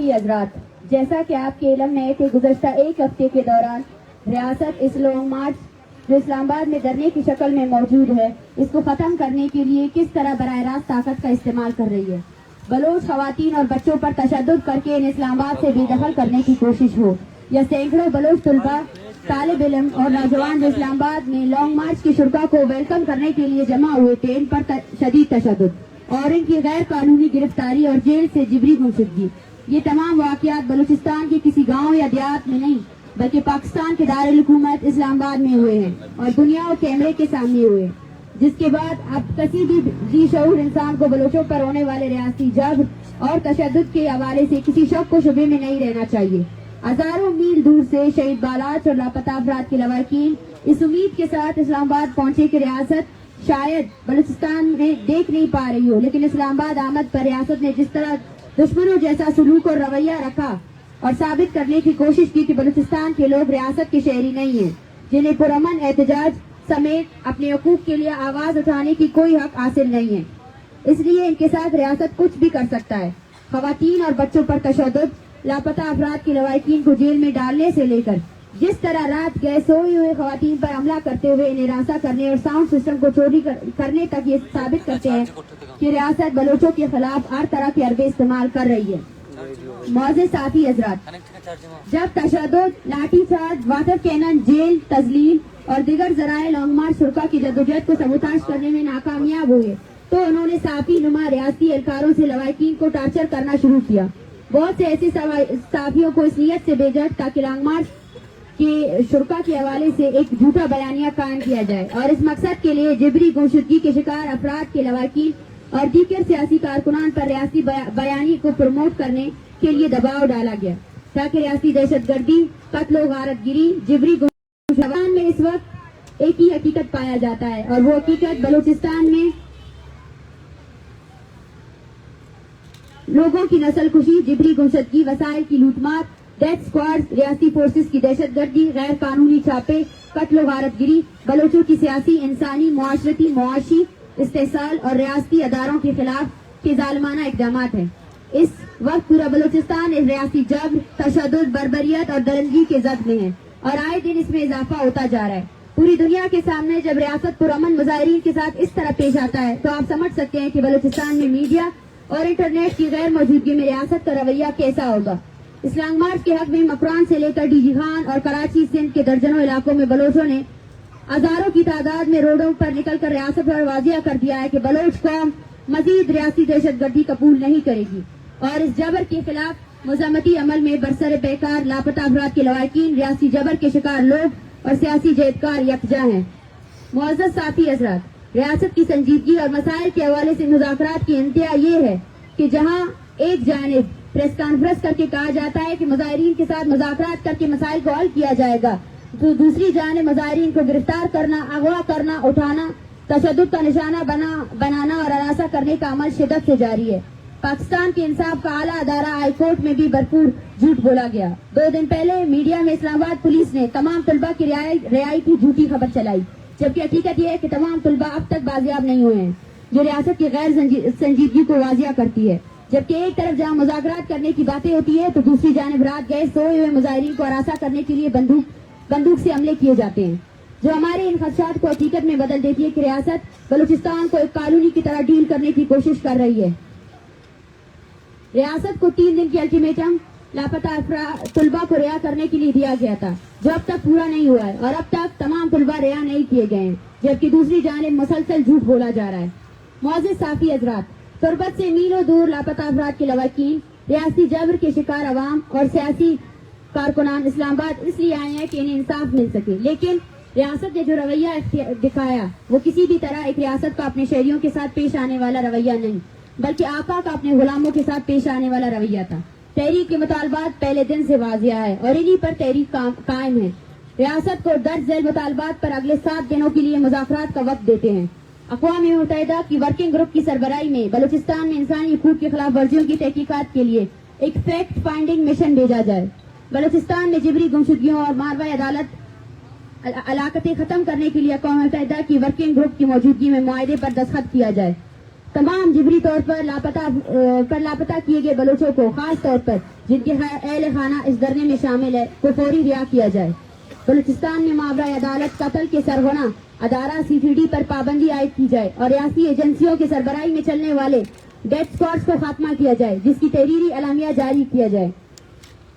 حضرات، جیسا کہ آپ کے علم میں ہے کہ گزشتہ ایک ہفتے کے دوران ریاست اس لانگ مارچ جو اسلام آباد میں دھرنے کی شکل میں موجود ہے، اس کو ختم کرنے کے لیے کس طرح براہ راست طاقت کا استعمال کر رہی ہے۔ بلوچ خواتین اور بچوں پر تشدد کر کے انہیں اسلام آباد سے بے دخل کرنے کی کوشش ہو، یا سینکڑوں بلوچ طلباء، طالب علم اور نوجوان جو اسلام آباد میں لانگ مارچ کی شرکا کو ویلکم کرنے کے لیے جمع ہوئے تھے، ان پر شدید تشدد اور ان کی غیر قانونی گرفتاری اور جیل سے جبری گمشدگی، یہ تمام واقعات بلوچستان کے کسی گاؤں یا دیہات میں نہیں بلکہ پاکستان کے دارالحکومت اسلام آباد میں ہوئے ہیں اور دنیا اور کیمرے کے سامنے ہوئے، جس کے بعد اب کسی بھی ذی شعور انسان کو بلوچوں پر ہونے والے ریاستی جبر اور تشدد کے حوالے سے کسی شک و شبے میں نہیں رہنا چاہیے۔ ہزاروں میل دور سے شہید بالاچ اور لاپتہ افراد کے لواحقین اس امید کے ساتھ اسلام آباد پہنچے کہ ریاست شاید بلوچستان میں دیکھ نہیں پا رہی ہو، لیکن اسلام آباد آمد پر ریاست نے جس طرح دشمنوں جیسا سلوک اور رویہ رکھا اور ثابت کرنے کی کوشش کی کہ بلوچستان کے لوگ ریاست کے شہری نہیں ہیں، جنہیں پرامن احتجاج سمیت اپنے حقوق کے لیے آواز اٹھانے کی کوئی حق حاصل نہیں ہے، اس لیے ان کے ساتھ ریاست کچھ بھی کر سکتا ہے۔ خواتین اور بچوں پر تشدد، لاپتہ افراد کے لواحقین کو جیل میں ڈالنے سے لے کر جس طرح رات گئے سوئی ہوئے خواتین پر حملہ کرتے ہوئے انہیں ہراساں کرنے اور ساؤنڈ سسٹم کو چوری کرنے تک یہ ثابت کرتے ہیں کہ ریاست بلوچوں کے خلاف ہر طرح کے حربے استعمال کر رہی ہے۔ معزز ساتھی حضرات، جب تشدد، لاٹھی چارج، واٹر کینن، جیل، تذلیل اور دیگر ذرائع لانگ مارچ شرکا کی جدوجہد کو سبوتاژ کرنے میں ناکامیاب ہوئے تو انہوں نے صحافی نما ریاستی اہلکاروں سے لواحقین کو ٹارچر کرنا شروع کیا۔ بہت سے ایسے صحافیوں کو اس نیت سے بھیجا تاکہ لانگ مارچ کے شرکا کے حوالے سے ایک جھوٹا بیانیہ قائم کیا جائے اور اس مقصد کے لیے جبری گمشدگی کے شکار افراد کے لواحقین اور دیگر سیاسی کارکنان پر ریاستی بیانی کو پروموٹ کرنے کے لیے دباؤ ڈالا گیا تاکہ ریاستی دہشت گردی، قتل و غارت گری، جبری گمشدگی میں اس وقت ایک ہی حقیقت پایا جاتا ہے اور وہ حقیقت بلوچستان میں لوگوں کی نسل کشی، جبری گمشدگی، وسائل کی لوٹ مار، ڈیتھ اسکواڈ، ریاستی فورسز کی دہشت گردی، غیر قانونی چھاپے، قتل و غارت گری، بلوچوں کی سیاسی، انسانی، معاشرتی، معاشی استحصال اور ریاستی اداروں کے خلاف کے ظالمانہ اقدامات ہیں۔ اس وقت پورا بلوچستان اس ریاستی جبر، تشدد، بربریت اور درندگی کے زد میں ہے اور آئے دن اس میں اضافہ ہوتا جا رہا ہے۔ پوری دنیا کے سامنے جب ریاست پرامن مظاہرین کے ساتھ اس طرح پیش آتا ہے تو آپ سمجھ سکتے ہیں کہ بلوچستان میں میڈیا اور انٹرنیٹ کی غیر موجودگی میں ریاست کا رویہ کیسا ہوگا۔ اس لانگ مارچ کے حق میں مکران سے لے کر ڈی جی خان اور کراچی سندھ کے درجنوں علاقوں میں بلوچوں نے ہزاروں کی تعداد میں روڈوں پر نکل کر ریاست پر واضح کر دیا ہے کہ بلوچ قوم مزید ریاستی دہشت گردی قبول نہیں کرے گی اور اس جبر کے خلاف مزاحمتی عمل میں برسر پیکار لاپتہ افراد کے لواحقین، ریاستی جبر کے شکار لوگ اور سیاسی جہدکار یکجا ہیں۔ معزز ساتھی حضرات، ریاست کی سنجیدگی اور مسائل کے حوالے سے مذاکرات کی انتہا یہ ہے کہ جہاں ایک جانب پریس کانفرنس کر کے کہا جاتا ہے کہ مظاہرین کے ساتھ مذاکرات کر کے مسائل کو حل کیا جائے گا، تو دوسری جانب مظاہرین کو گرفتار کرنا، اغوا کرنا، اٹھانا، تشدد کا نشانہ بنانا اور ہراساں کرنے کا عمل شدت سے جاری ہے۔ پاکستان کے انصاف کا اعلیٰ ادارہ ہائی کورٹ میں بھی بھرپور جھوٹ بولا گیا۔ 2 دن پہلے میڈیا میں اسلام آباد پولیس نے تمام طلباء کی رہائی کی جھوٹی خبر چلائی، جبکہ حقیقت یہ ہے کہ تمام طلباء اب تک بازیاب نہیں ہوئے ہیں، جو ریاست کی غیر سنجیدگی کو واضح کرتی ہے۔ جبکہ ایک طرف جہاں مذاکرات کرنے کی باتیں ہوتی ہے تو دوسری جانب رات گئے سوئے ہوئے مظاہرین کو ہراساں کرنے کے لیے بندوق سے حملے کیے جاتے ہیں، جو ہمارے ان خدشات کو حقیقت میں بدل دیتی ہے کہ ریاست بلوچستان کو ایک کالونی کی طرح ڈیل کرنے کی کوشش کر رہی ہے۔ ریاست کو 3 دن کی الٹیمیٹم لاپتہ طلباء کو رہا کرنے کے لیے دیا گیا تھا، جو اب تک پورا نہیں ہوا ہے اور اب تک تمام طلباء رہا نہیں کیے گئے ہیں، جبکہ دوسری جانب مسلسل جھوٹ بولا جا رہا ہے۔ معزز صحافی حضرات، تربت سے میلوں دور لاپتہ افراد کے لواحقین، ریاستی جبر کے شکار عوام اور سیاسی کارکنان اسلام آباد اس لیے آئے ہیں کہ انہیں انصاف مل سکے، لیکن ریاست نے جو رویہ دکھایا وہ کسی بھی طرح ایک ریاست کا اپنے شہریوں کے ساتھ پیش آنے والا رویہ نہیں بلکہ آقا کا اپنے غلاموں کے ساتھ پیش آنے والا رویہ تھا۔ تحریک کے مطالبات پہلے دن سے واضح ہے اور انہی پر تحریک قائم ہے۔ ریاست کو درج ذیل مطالبات پر اگلے 7 دنوں کے لیے مذاکرات کا وقت دیتے ہیں۔ اقوام متحدہ کی ورکنگ گروپ کی سربراہی میں بلوچستان میں انسانی حقوق کی خلاف ورزیوں کی تحقیقات کے لیے ایک فیکٹ فائنڈنگ مشن بھیجا جائے۔ بلوچستان میں جبری گمشدگیوں اور ماروائے عدالت علاقتیں ختم کرنے کے لیے اقوام متحدہ کی ورکنگ گروپ کی موجودگی میں معاہدے پر دستخط کیا جائے۔ تمام جبری طور پر لاپتہ کیے گئے بلوچوں کو، خاص طور پر جن کے اہل خانہ اس دھرنے میں شامل ہے کو فوری رہا کیا جائے۔ بلوچستان میں ماورائے عدالت قتل کے سرغنہ ادارہ CCD پر پابندی عائد کی جائے اور ریاستی ایجنسیوں کے سربراہی میں چلنے والے ڈیتھ اسکواڈز کو خاتمہ کیا جائے، جس کی تحریری اعلامیہ جاری کیا جائے۔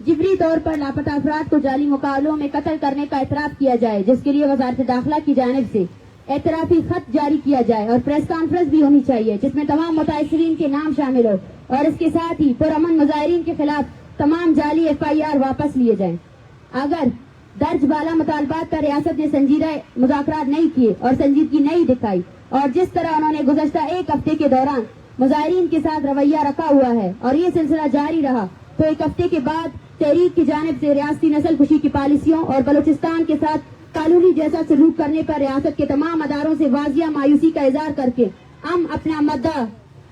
جبری طور پر لاپتہ افراد کو جعلی مقابلوں میں قتل کرنے کا اعتراف کیا جائے، جس کے لیے وزارت داخلہ کی جانب سے اعترافی خط جاری کیا جائے اور پریس کانفرنس بھی ہونی چاہیے جس میں تمام متاثرین کے نام شامل ہو، اور اس کے ساتھ ہی پرامن مظاہرین کے خلاف تمام جعلی FIR واپس لیے جائیں۔ اگر درج بالا مطالبات پر ریاست نے سنجیدہ مذاکرات نہیں کیے اور سنجیدگی نہیں دکھائی، اور جس طرح انہوں نے گزشتہ ایک ہفتے کے دوران مظاہرین کے ساتھ رویہ رکھا ہوا ہے اور یہ سلسلہ جاری رہا، تو ایک ہفتے کے بعد تحریک کی جانب سے ریاستی نسل کشی کی پالیسیوں اور بلوچستان کے ساتھ کالونی جیسا سلوک کرنے پر ریاست کے تمام اداروں سے واضح مایوسی کا اظہار کر کے ہم اپنا مدعا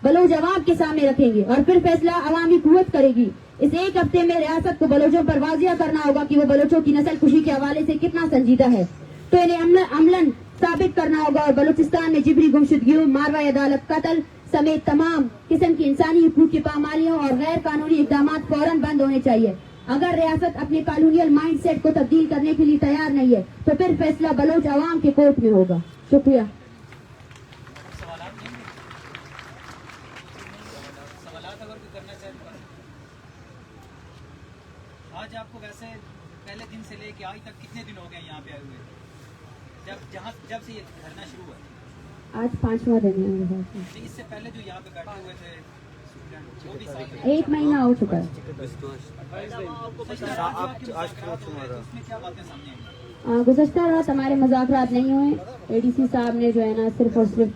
بلوچ عوام کے سامنے رکھیں گے اور پھر فیصلہ عوامی قوت کرے گی۔ اس ایک ہفتے میں ریاست کو بلوچوں پر واضح کرنا ہوگا کہ وہ بلوچوں کی نسل کشی کے حوالے سے کتنا سنجیدہ ہے، تو انہیں عملاً ثابت کرنا ہوگا، اور بلوچستان میں جبری گمشدگیوں، ماورائے عدالت قتل سمیت تمام قسم کی انسانی حقوق کی پامالیوں اور غیر قانونی اقدامات فوراً بند ہونے چاہیے۔ اگر ریاست اپنے کالونیل مائنڈ سیٹ کو تبدیل کرنے کے لیے تیار نہیں ہے تو پھر فیصلہ بلوچ عوام کے کورٹ میں ہوگا۔ شکریہ۔ آج آپ کو ویسے پہلے دن سے لے کے آج تک کتنے دن ہو گئے یہاں پہ آئے ہوئے، جب سے یہ دھرنا شروع ہوا؟ آج 5واں دن ہے۔ اس سے پہلے جو یہاں پہ بیٹھے ہوئے تھے وہ بھی 1 مہینہ ہو چکا ہے۔ اس میں کیا باتیں سامنے آئی؟ گزشتہ رات ہمارے مذاکرات نہیں ہوئے۔ ADC صاحب نے جو ہے نا صرف اور صرف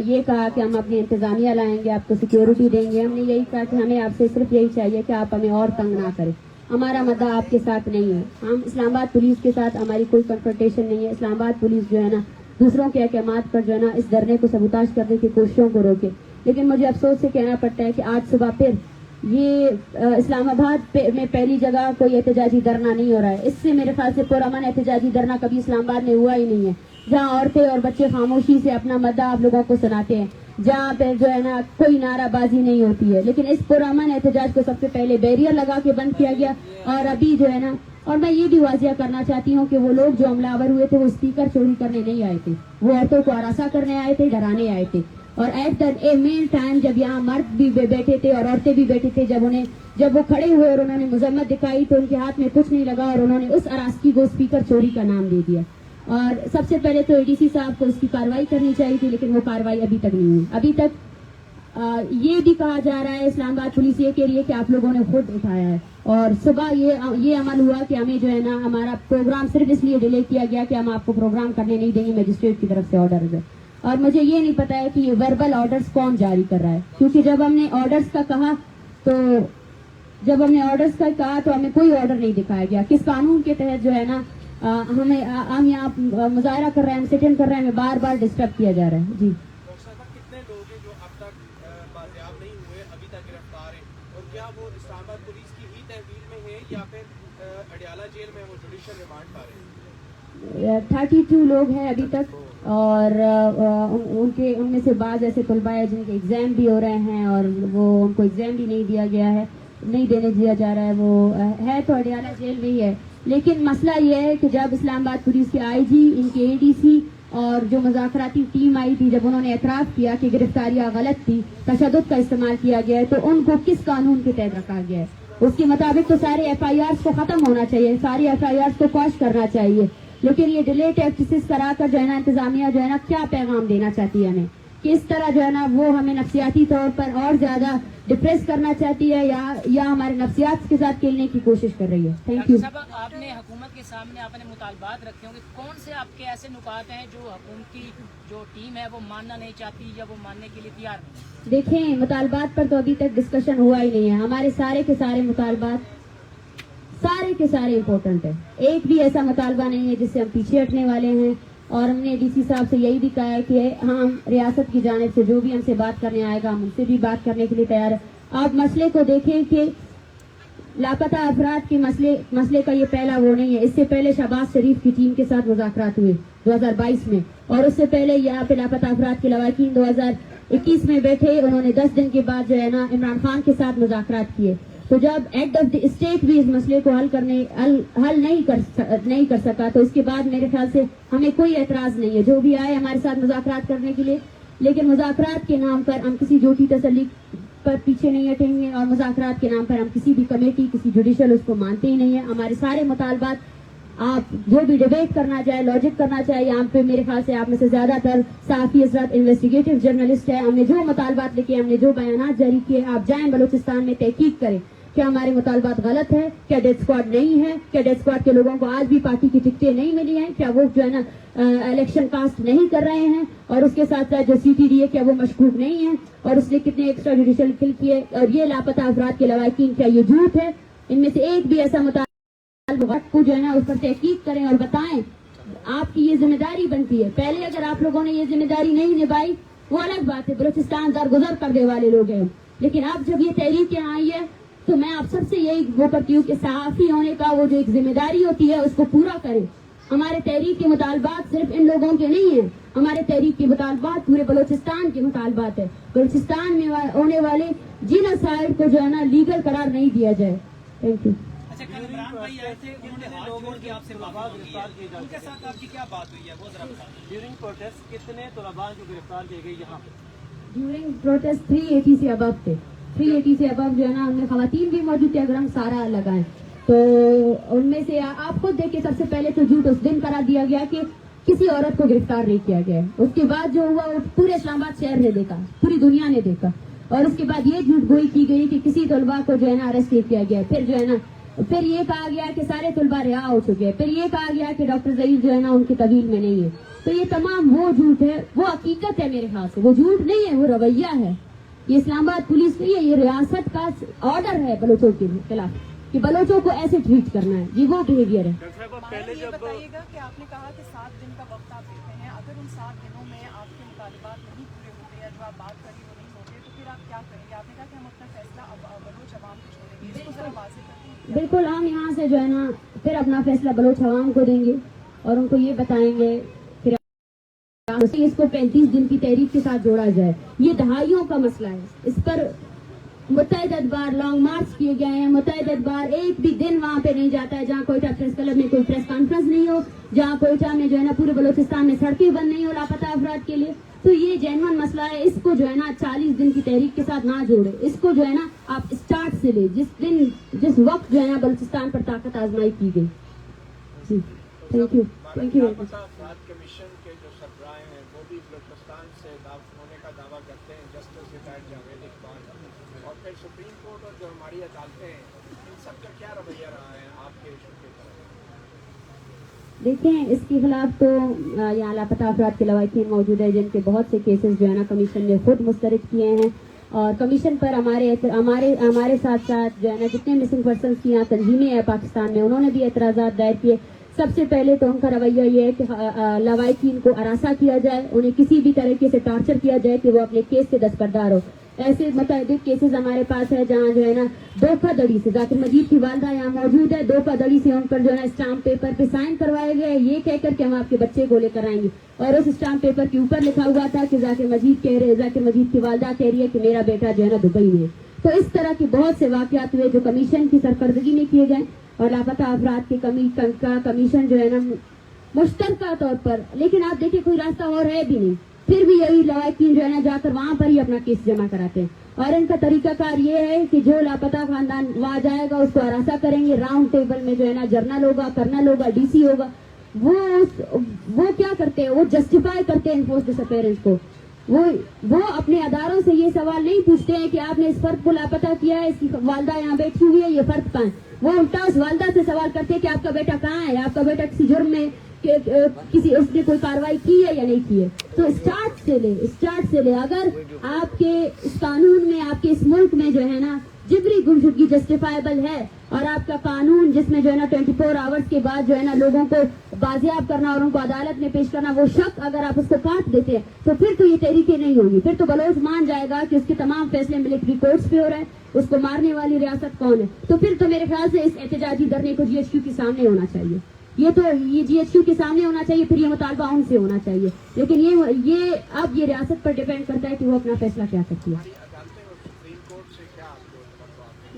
یہ کہا کہ ہم اپنی انتظامیہ لائیں گے، آپ کو سیکیورٹی دیں گے۔ ہم نے یہی کہا کہ ہمیں آپ سے صرف یہی چاہیے کہ آپ ہمیں اور تنگ نہ کریں، ہمارا مدعا آپ کے ساتھ نہیں ہے۔ ہم اسلام آباد پولیس کے ساتھ ہماری کوئی کنفرنٹیشن نہیں ہے۔ اسلام آباد پولیس جو ہے نا دوسروں کے احکامات پر جو ہے نا اس دھرنے کو سبوتاژ کرنے کی کوششوں کو روکے، لیکن مجھے افسوس سے کہنا پڑتا ہے کہ آج صبح پھر یہ اسلام آباد میں پہلی جگہ کوئی احتجاجی دھرنا نہیں ہو رہا ہے۔ اس سے میرے خیال سے پرامن احتجاجی دھرنا کبھی اسلام آباد میں ہوا ہی نہیں ہے، جہاں عورتیں اور بچے خاموشی سے اپنا مدعا آپ لوگوں کو سناتے ہیں، جہاں پہ جو ہے نا کوئی نعرہ بازی نہیں ہوتی ہے۔ لیکن اس پرامن احتجاج کو سب سے پہلے بیریئر لگا کے بند کیا گیا، اور ابھی جو ہے نا، اور میں یہ بھی واضح کرنا چاہتی ہوں کہ وہ لوگ جو حملہ آور ہوئے تھے وہ اسپیکر چوری کرنے نہیں آئے تھے، وہ عورتوں کو ہراساں کرنے آئے تھے، ڈرانے آئے تھے۔ اور ایٹ دا مین ٹائم جب یہاں مرد بھی بیٹھے تھے اور عورتیں بھی بیٹھے تھے، جب وہ کھڑے ہوئے اور انہوں نے مذمت دکھائی تو ان کے ہاتھ میں کچھ نہیں لگا اور انہوں نے اس اراسکی کو اسپیکر چوری کا نام دے دیا۔ اور سب سے پہلے تو ADC صاحب کو اس کی کارروائی کرنی چاہیے تھی، لیکن وہ کارروائی ابھی تک نہیں ہوئی۔ ابھی تک یہ بھی کہا جا رہا ہے اسلام آباد پولیس یہ کہہ رہی ہے کہ آپ لوگوں نے خود اٹھایا ہے، اور صبح یہ عمل ہوا کہ ہمیں جو ہے نا ہمارا پروگرام صرف اس لیے ڈیلے کیا گیا کہ ہم آپ کو پروگرام کرنے نہیں دیں گے، مجسٹریٹ کی طرف سے آرڈر ہے۔ اور مجھے یہ نہیں پتا ہے کہ یہ وربل آرڈرز کون جاری کر رہا ہے، کیونکہ جب ہم نے آرڈرز کا کہا تو ہمیں کوئی آرڈر نہیں دکھایا گیا۔ کس قانون کے تحت جو ہے نا ہم یہاں مظاہرہ کر رہے ہیں، ہم سٹ ان کر رہے ہیں، ہمیں بار بار ڈسٹرب کیا جا رہا ہے۔ جی کتنے لوگ ہیں جو اب تک بازیاب نہیں ہوئے، ابھی تک گرفتار ہیں، اور کیا وہ اسلام آباد پولیس کی ہی تحویل میں ہیں یا پھر اڈیالہ جیل میں وہ جوڈیشل ریمانڈ پا رہے ہیں؟ 32 لوگ ہیں ابھی تک، اور ان میں سے بعض ایسے طلباء ہیں جن کے ایگزام بھی ہو رہے ہیں اور وہ ان کو ایگزام بھی نہیں دیا گیا ہے، نہیں دینے دیا جا رہا ہے۔ وہ ہے تو اڈیالہ جیل میں ہی ہے، لیکن مسئلہ یہ ہے کہ جب اسلام آباد پولیس کے IG، ان کے ADC اور جو مذاکراتی ٹیم آئی تھی، جب انہوں نے اعتراف کیا کہ گرفتاریاں غلط تھی، تشدد کا استعمال کیا گیا ہے، تو ان کو کس قانون کے تحت رکھا گیا ہے؟ اس کے مطابق تو سارے FIRs کو ختم ہونا چاہیے، ساری FIRs کو کوش کرنا چاہیے، لیکن یہ ڈیلیٹ ایکسس کرا کر جو ہے نا انتظامیہ جو ہے نا کیا پیغام دینا چاہتی ہے ہمیں، کہ اس طرح جو ہے نا وہ ہمیں نفسیاتی طور پر اور زیادہ ڈپریس کرنا چاہتی ہے یا ہمارے نفسیات کے ساتھ کھیلنے کی کوشش کر رہی ہے۔ Thank you. آپ نے حکومت کے سامنے اپنے مطالبات رکھے ہوں گے، کون سے آپ کے ایسے نکات ہیں جو حکومت کی جو ٹیم ہے وہ ماننا نہیں چاہتی یا وہ ماننے کے لیے تیار نہیں؟ دیکھیں، مطالبات پر تو ابھی تک ڈسکشن ہوا ہی نہیں ہے۔ ہمارے سارے کے سارے مطالبات امپورٹنٹ ہے، ایک بھی ایسا مطالبہ نہیں ہے جس سے ہم پیچھے ہٹنے والے ہیں، اور ہم نے DC صاحب سے یہی بھی کہا ہے کہ ہم ریاست کی جانب سے جو بھی ہم سے بات کرنے آئے گا ہم ان سے بھی بات کرنے کے لیے تیار ہیں۔ آپ مسئلے کو دیکھیں کہ لاپتہ افراد کے مسئلے کا یہ پہلا وہ نہیں ہے، اس سے پہلے شہباز شریف کی ٹیم کے ساتھ مذاکرات ہوئے 2022 میں، اور اس سے پہلے یہاں پہ لاپتہ افراد کے لواحقین 2021 میں بیٹھے، انہوں نے 10 دن کے بعد جو ہے نا عمران خان کے ساتھ مذاکرات کیے۔ تو جب ایڈ آف دی اسٹیٹ بھی اس مسئلے کو حل نہیں کر سکا تو اس کے بعد میرے خیال سے ہمیں کوئی اعتراض نہیں ہے. جو بھی آئے ہمارے ساتھ مذاکرات کرنے کے لیے, لیکن مذاکرات کے نام پر ہم کسی جھوٹی تسلی پر پیچھے نہیں ہٹیں گے, اور مذاکرات کے نام پر ہم کسی بھی کمیٹی, کسی جوڈیشل اس کو مانتے ہی نہیں ہیں. ہمارے سارے مطالبات آپ جو بھی ڈیبیٹ کرنا چاہے, لاجک کرنا چاہے, یہاں پہ میرے خیال سے آپ میں سے زیادہ تر صحافی حضرات انویسٹیگیٹو جرنلسٹ ہیں. ہم نے جو مطالبات لکھے, ہم نے جو بیانات جاری کیے, آپ جائیں بلوچستان میں تحقیق کریں کیا ہمارے مطالبات غلط ہے, کیا ڈیتھ اسکواڈ نہیں ہے, کیا ڈیتھ اسکواڈ کے لوگوں کو آج بھی پارٹی کی ٹکٹیں نہیں ملی ہیں, کیا وہ جو ہے نا الیکشن کاسٹ نہیں کر رہے ہیں, اور اس کے ساتھ ساتھ جو CTD ہے کیا وہ مشکوک نہیں ہے, اور اس نے کتنے ایکسٹرا جوڈیشل کل کیے, اور یہ لاپتہ افراد کے لواحقین کیا یہ جھوٹ ہے. ان میں سے ایک بھی ایسا مطالبہ کو جو ہے نا اس پر تحقیق کریں اور بتائیں. آپ کی یہ ذمہ داری بنتی ہے. پہلے اگر آپ لوگوں نے یہ ذمہ داری نہیں نبھائی وہ الگ بات ہے, بلوچستان درگزر کرنے والے لوگ ہیں, لیکن اب جب یہ تحریک یہاں آئی ہے تو میں آپ سب سے یہی وہ کرتی ہوں کہ صحافی ہونے کا وہ جو ایک ذمہ داری ہوتی ہے اس کو پورا کریں. ہمارے تحریک کے مطالبات صرف ان لوگوں کے نہیں ہیں, ہمارے تحریک کے مطالبات پورے بلوچستان کے مطالبات ہے. بلوچستان میں ہونے والے جینوسائیڈ کو جو ہے نا لیگل قرار نہیں دیا جائے. Thank you. اچھا, کل عمران بھائی آئے تھے, انہوں نے ہاتھ جوڑ کے آپ سے معافی مانگی ہے, ان کے ساتھ آپ کی کیا بات ہوئی ہے وہ ذرا بتائیں. ڈیورنگ پروٹیسٹ کتنے طلباء جو گرفتار کیے گئے یہاں پہ؟ ڈیورنگ پروٹیسٹ 380 سے ابو تھے. 380 سے ابو جو ہے نا ان میں خواتین بھی موجود تھے. اگر ہم سارا لگائیں تو ان میں سے آپ خود دیکھیں, سب سے پہلے تو جھوٹ اس دن قرار دیا گیا کہ کسی عورت کو گرفتار نہیں کیا گیا ہے. اس کے بعد جو ہوا وہ پورے اسلام آباد شہر نے دیکھا, پوری دنیا نے دیکھا, اور اس کے بعد یہ جھوٹ گوئی کی گئی کہ کسی طلباء کو جو ہے نا اریسٹ نہیں کیا گیا. پھر جو ہے نا پھر یہ کہا گیا کہ سارے طلباء رہا ہو چکے ہیں. پھر یہ کہا گیا کہ ڈاکٹر ظہیر جو ہے نا ان کی طویل میں نہیں ہے. تو یہ تمام وہ جھوٹ ہے, وہ حقیقت ہے میرے خیال سے, وہ جھوٹ نہیں ہے, وہ رویہ ہے. یہ اسلام آباد پولیس نہیں ہے, یہ ریاست کا آرڈر ہے بلوچوں کے خلاف کہ بلوچوں کو ایسے ٹریٹ کرنا ہے. یہ وہ بہیویئر ہے. پہلے یہ جب بتائیے گا کہ آپ نے کہا کہ 7 دن کا وقت آپ دیتے ہیں, اگر ان 7 دنوں میں آپ کے مطالبات نہیں پورے ہوتے یا جو آپ بات کر رہی وہ نہیں ہوتے تو پھر آپ کیا کریں گے؟ آپ نے کہا کہ ہم اپنا فیصلہ اب بلوچ عوام کو چھوڑیں گے, اس کو ذرا واضح کریں. بالکل, ہم یہاں سے جو ہے نا پھر اپنا فیصلہ بلوچ عوام کو دیں گے اور ان کو یہ بتائیں گے پھر اس کو 35 دن کی تحریک کے ساتھ جوڑا جائے. یہ دہائیوں کا مسئلہ ہے, اس پر متعدد بار لانگ مارچ کیے گئے ہیں. متعدد بار ایک بھی دن وہاں پہ نہیں جاتا ہے جہاں کوئٹہ پریس کلب میں کوئی پریس کانفرنس نہیں ہو, جہاں کوئٹہ میں جو ہے نا پورے بلوچستان میں سڑکیں بند نہیں ہو لاپتہ افراد کے لیے. تو یہ جینون مسئلہ ہے, اس کو جو ہے نا 40 دن کی تحریک کے ساتھ نہ جوڑے. اس کو جو ہے نا آپ اسٹارٹ سے لے, جس وقت جو ہے نا بلوچستان پر طاقت آزمائی کی گئی. جی تھینک یو. Thank you. افراد کمیشن کے جو سربراہ ہیں وہ بھی بلوچستان سے ہونے کا دعویٰ کرتے ہیں, جسٹس ریٹائرڈ جاوید اقبال, اور پھر سپریم کورٹ اور جو ہماری عدالتیں ہیں ان سب کا کیا رویہ رہا ہے آپ کے ایشو کے طرف؟ دیکھیں, اس کے خلاف تو یہاں لاپتہ افراد کے لواحقین موجود ہیں جن کے بہت سے کیسز جو ہے نا کمیشن نے خود مسترد کیے ہیں, اور کمیشن پر ہمارے ساتھ ساتھ جو ہے نا جتنے مسنگ پرسنس کی یہاں تنظیمیں ہیں پاکستان میں انہوں نے بھی اعتراضات دائر کیے. سب سے پہلے تو ان کا رویہ یہ ہے کہ لواحقین کو ہراساں کیا جائے, انہیں کسی بھی طریقے سے ٹارچر کیا جائے کہ وہ اپنے کیس سے دستبردار ہو. ایسے متعدد کیسز ہمارے پاس ہے جہاں جو ہے نا دھوکہ دڑی سے, ذاکر مجید کی والدہ یہاں موجود ہے, دھوکہ دڑی سے ان پر جو ہے نا اسٹامپ پیپر پہ سائن کروائے گئے یہ کہہ کر کہ ہم آپ کے بچے کو لے کر آئیں گے, اور اس اسٹامپ پیپر کے اوپر لکھا ہوا تھا کہ ذاکر مجید کی والدہ کہہ رہی ہے کہ میرا بیٹا جو ہے نا دبئی میں ہے. تو اس طرح کے بہت سے واقعات ہوئے جو کمیشن کی سرکردگی میں کیے گئے, اور لاپتہ افراد کے کمیشن جو ہے نا مشترکہ طور پر. لیکن آپ دیکھیں کوئی راستہ اور ہے بھی نہیں, پھر بھی یہی لواحقین جو ہے نا جا کر وہاں پر ہی اپنا کیس جمع کراتے ہیں, اور ان کا طریقہ کار یہ ہے کہ جو لاپتہ خاندان وہاں جائے گا اس کو ہراساں کریں گے. راؤنڈ ٹیبل میں جو ہے نا جرنل ہوگا, کرنل ہوگا, ڈی سی ہوگا, وہ کیا کرتے ہیں, وہ جسٹیفائی کرتے ہیں انفورس ڈس اپیئرنس کو. وہ اپنے اداروں سے یہ سوال نہیں پوچھتے ہیں کہ آپ نے اس فرد کو لاپتہ کیا ہے, اس کی والدہ یہاں بیٹھی ہوئی ہے, یہ فرد کہاں ہے. وہ الٹا اس والدہ سے سوال کرتے ہیں کہ آپ کا بیٹا کہاں ہے, آپ کا بیٹا کسی جرم میں اس نے کوئی کاروائی کی ہے یا نہیں کی ہے. تو اسٹارٹ سے لے اگر آپ کے اس قانون میں, آپ کے اس ملک میں جو ہے نا جبری گمشدگی جسٹیفائبل ہے, اور آپ کا قانون جس میں جو ہے نا 24 آورس کے بعد جو ہے نا لوگوں کو بازیاب کرنا اور ان کو عدالت میں پیش کرنا, وہ شک اگر آپ اس کو کاٹ دیتے ہیں تو پھر تو یہ تحریکیں نہیں ہوگی. پھر تو بلوچ مان جائے گا کہ اس کے تمام فیصلے ملٹری کورٹس پہ ہو رہے ہیں, اس کو مارنے والی ریاست کون ہے. تو پھر تو میرے خیال سے اس احتجاجی دھرنے کو GHQ کے سامنے ہونا چاہیے. یہ GHQ کے سامنے ہونا چاہیے, پھر یہ مطالبہ ان سے ہونا چاہیے. لیکن یہ اب یہ ریاست پر ڈیپینڈ کرتا ہے کہ وہ اپنا فیصلہ کیا کرتی ہے.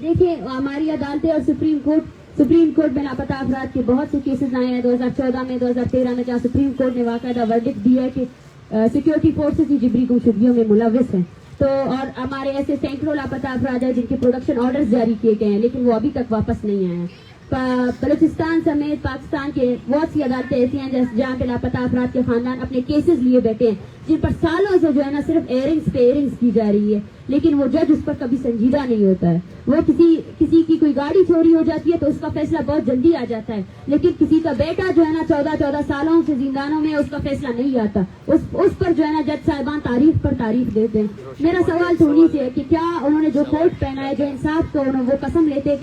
دیکھیں ہماری عدالتیں اور سپریم کورٹ میں لاپتہ افراد کے بہت سے کیسز آئے ہیں 2014 میں 2013 میں، جہاں سپریم کورٹ نے باقاعدہ ورڈکٹ دیا ہے کہ سیکورٹی فورسز ہی جبری گمشدگیوں میں ملوث ہیں. تو اور ہمارے ایسے سینکڑوں لاپتہ افراد ہیں جن کے پروڈکشن آرڈرز جاری کیے گئے ہیں لیکن وہ ابھی تک واپس نہیں آئے ہیں. بلوچستان سمیت پاکستان کے بہت سی عدالتیں ایسی ہیں جہاں پہ لاپتہ افراد کے خاندان اپنے کیسز لیے بیٹھے ہیں جن پر سالوں سے جو ہے نا صرف ایئرنگز کی جا رہی ہے، لیکن وہ جج اس پر کبھی سنجیدہ نہیں ہوتا ہے. وہ کسی کی کوئی گاڑی چوری ہو جاتی ہے تو اس کا فیصلہ بہت جلدی آ جاتا ہے، لیکن کسی کا بیٹا جو ہے نا 14 سالوں سے زندانوں میں اس کا فیصلہ نہیں آتا. اس پر جو ہے نا جج صاحبان تاریخ پر تاریخ دیتے ہیں. میرا سوال تو انہیں سے ہے کہ کیا انہوں نے جو کوٹ پہنا ہے، جو انصاف کو وہ قسم لیتے ہیں،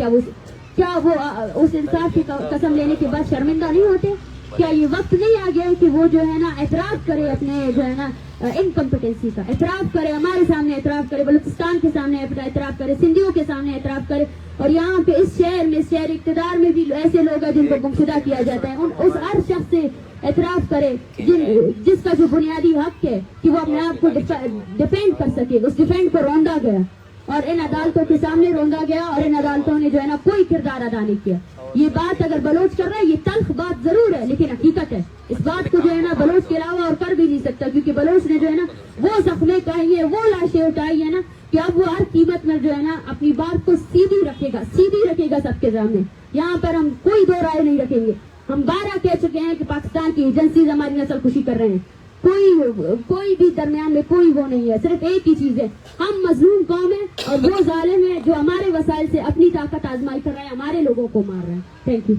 کیا وہ اس انصاف کی قسم لینے کے بعد شرمندہ نہیں ہوتے؟ کیا یہ وقت نہیں آ گیا کہ وہ جو ہے نا اعتراف کرے اپنے جو ہے نا انکمپیٹنسی کا، اعتراف کرے، ہمارے سامنے اعتراف کرے، بلوچستان کے سامنے اعتراف کرے، سندھیوں کے سامنے اعتراف کرے، اور یہاں پہ اس شہر اقتدار میں بھی ایسے لوگ ہیں جن کو گمشدہ کیا جاتا ہے، اس ہر شخص سے اعتراف کرے جس کا جو بنیادی حق ہے کہ وہ اپنے آپ کو ڈیفینڈ کر سکے. اس ڈیفینڈ کو روندا گیا اور ان عدالتوں کے سامنے روندا گیا، اور ان عدالتوں نے جو ہے نا کوئی کردار ادا نہیں کیا. یہ بات اگر بلوچ کر رہا ہے، یہ تلخ بات ضرور ہے لیکن حقیقت ہے. اس بات کو جو ہے نا بلوچ کے علاوہ اور کر بھی نہیں سکتا، کیونکہ بلوچ نے جو ہے نا وہ زخمیں کھائی ہیں، وہ لاشیں اٹھائی ہیں نا کہ اب وہ ہر قیمت میں جو ہے نا اپنی بات کو سیدھی رکھے گا سب کے سامنے. یہاں پر ہم کوئی دو رائے نہیں رکھیں گے. ہم 12 کہہ چکے ہیں کہ پاکستان کی ایجنسیز ہماری نسل کشی کر رہے ہیں. کوئی بھی درمیان میں کوئی وہ نہیں ہے. صرف ایک ہی چیز ہے، ہم مظلوم قوم ہیں اور وہ ظالم ہے جو ہمارے وسائل سے اپنی طاقت آزمائی کر رہے ہیں، ہمارے لوگوں کو مار رہے ہیں. Thank you.